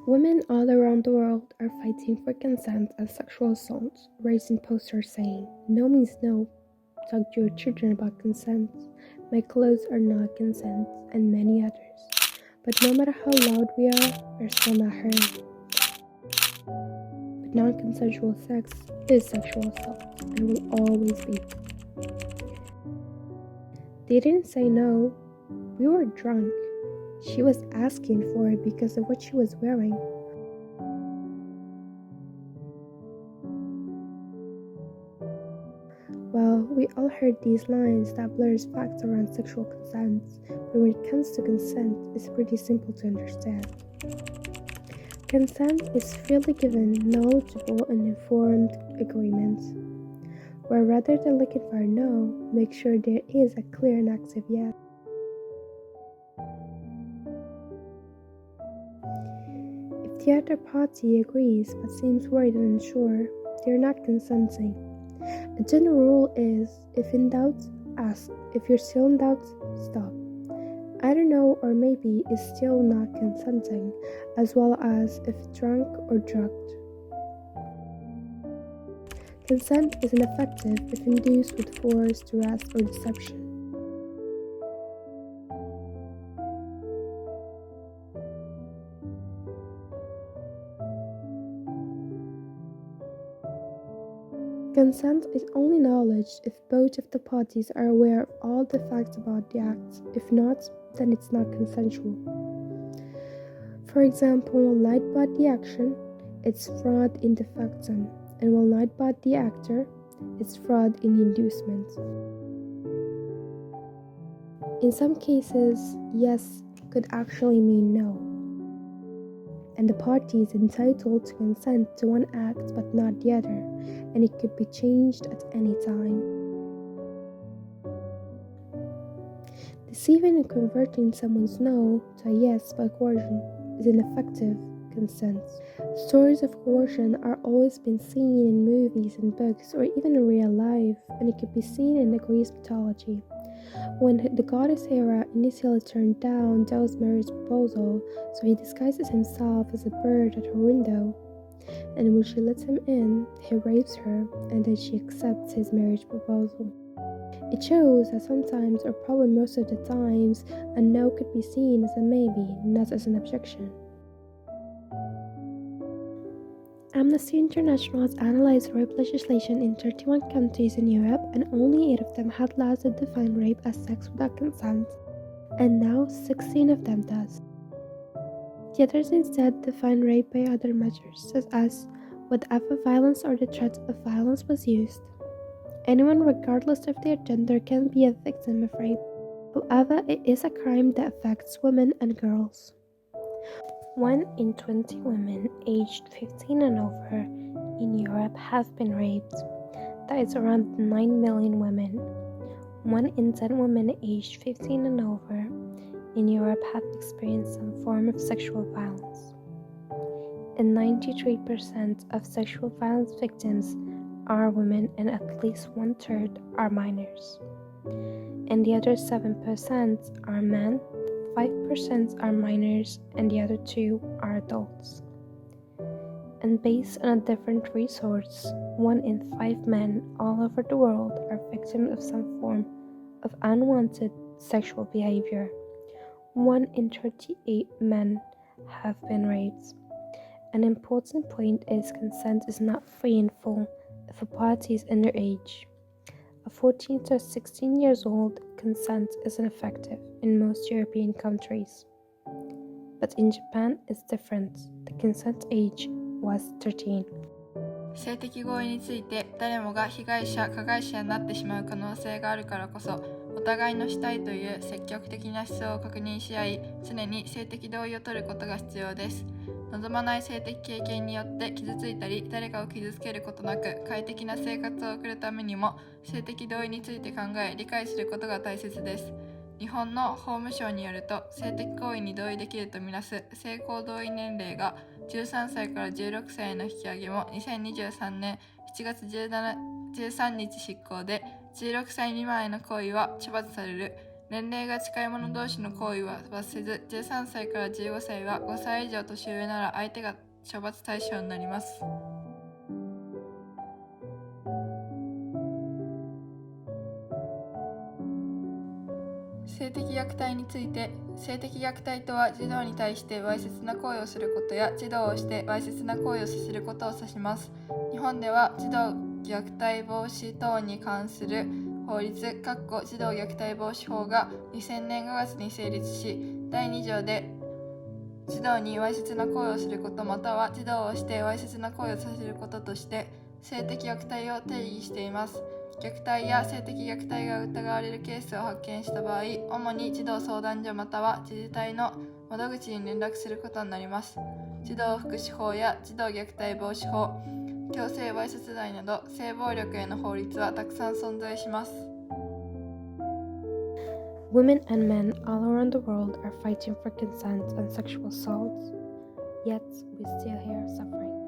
Women all around the world are fighting for consent as sexual assault, raising posters saying, "No means no, talk to your children about consent, my clothes are not consent," and many others. But no matter how loud we are, we're still not heard. But non-consensual sex is sexual assault and will always be. They didn't say no, we were drunk. She was asking for it because of what she was wearing. Well, we all heard these lines that blurs facts around sexual consent, but when it comes to consent, it's pretty simple to understand. Consent is freely given, knowledgeable, and informed agreement, where rather than looking for a no, make sure there is a clear and active yes. If the other party agrees but seems worried and unsure, they are not consenting. A general rule is, if in doubt, ask. If you're still in doubt, stop. I don't know or maybe is still not consenting, as well as if drunk or drugged. Consent is ineffective if induced with force, duress, or deception. Consent is only knowledge if both of the parties are aware of all the facts about the act. If not, then it's not consensual. For example, while lied about the action, it's fraud in the factum, and while lied about the actor, it's fraud in the inducement. In some cases, yes could actually mean no, and the party is entitled to consent to one act but not the other, and it could be changed at any time. Deceiving and converting someone's no to a yes by coercion is ineffective consent. Stories of coercion are always been seen in movies and books or even in real life, and it could be seen in the Greek mythology. When the goddess Hera initially turned down Zeus' marriage proposal, so he disguises himself as a bird at her window, and when she lets him in, he rapes her, and then she accepts his marriage proposal. It shows that sometimes, or probably most of the times, a no could be seen as a maybe, not as an objection. Amnesty International has analyzed rape legislation in 31 countries in Europe, and only 8 of them had laws that define rape as sex without consent, and now 16 of them does. The others instead define rape by other measures, such as whatever violence or the threat of violence was used. Anyone, regardless of their gender, can be a victim of rape. However, it is a crime that affects women and girls. 1 in 20 women aged 15 and over in Europe have been raped. That is around 9 million women. 1 in 10 women aged 15 and over in Europe have experienced some form of sexual violence. And 93% of sexual violence victims are women, and at least 1/3 are minors. And the other 7% are men, 5% are minors, and the other 2 are adults. And based on a different resource, 1 in 5 men all over the world are victims of some form of unwanted sexual behavior. 1 in 38 men have been raped. An important point is consent is not free and full if a party is underage. A 14 to 16 years old, consent is ineffective in most European countries. But in Japan, it's different. The consent age was 13. 性的合意について誰もが被害者・加害者になってしまう可能性があるからこそ、お互いのしたいという積極的な思想を確認し合い、常に性的同意を取ることが必要です。望まない性的経験によって傷ついたり、誰かを傷つけることなく快適な生活を送るためにも、性的同意について考え、理解することが大切です。日本の法務省によると、性的行為に同意できるとみなす性交同意年齢が13歳から16歳への引き上げも2023年7月13日執行で、16歳未満への行為は処罰される年齢が近い者同士の行為は罰せず、13歳から15歳は5歳以上年上なら相手が処罰対象になります。性的虐待について、性的虐待とは児童に対してわいせつな行為をすることや児童をしてわいせつな行為をさせることを指します。日本では児童虐待防止等に関する法律児童虐待防止法が2000年5月に成立し、第2条で児童にわいせつな行為をすることまたは児童をしてわいせつな行為をさせることとして性的虐待を定義しています。虐待や性的虐待が疑われるケースを発見した場合、主に児童相談所または自治体の窓口に連絡することになります。児童福祉法や児童虐待防止法、強制わいせつ罪など性暴力への法律はたくさん存在します。Women and men all around the world are fighting for consent on sexual assaults, yet we still hear suffering.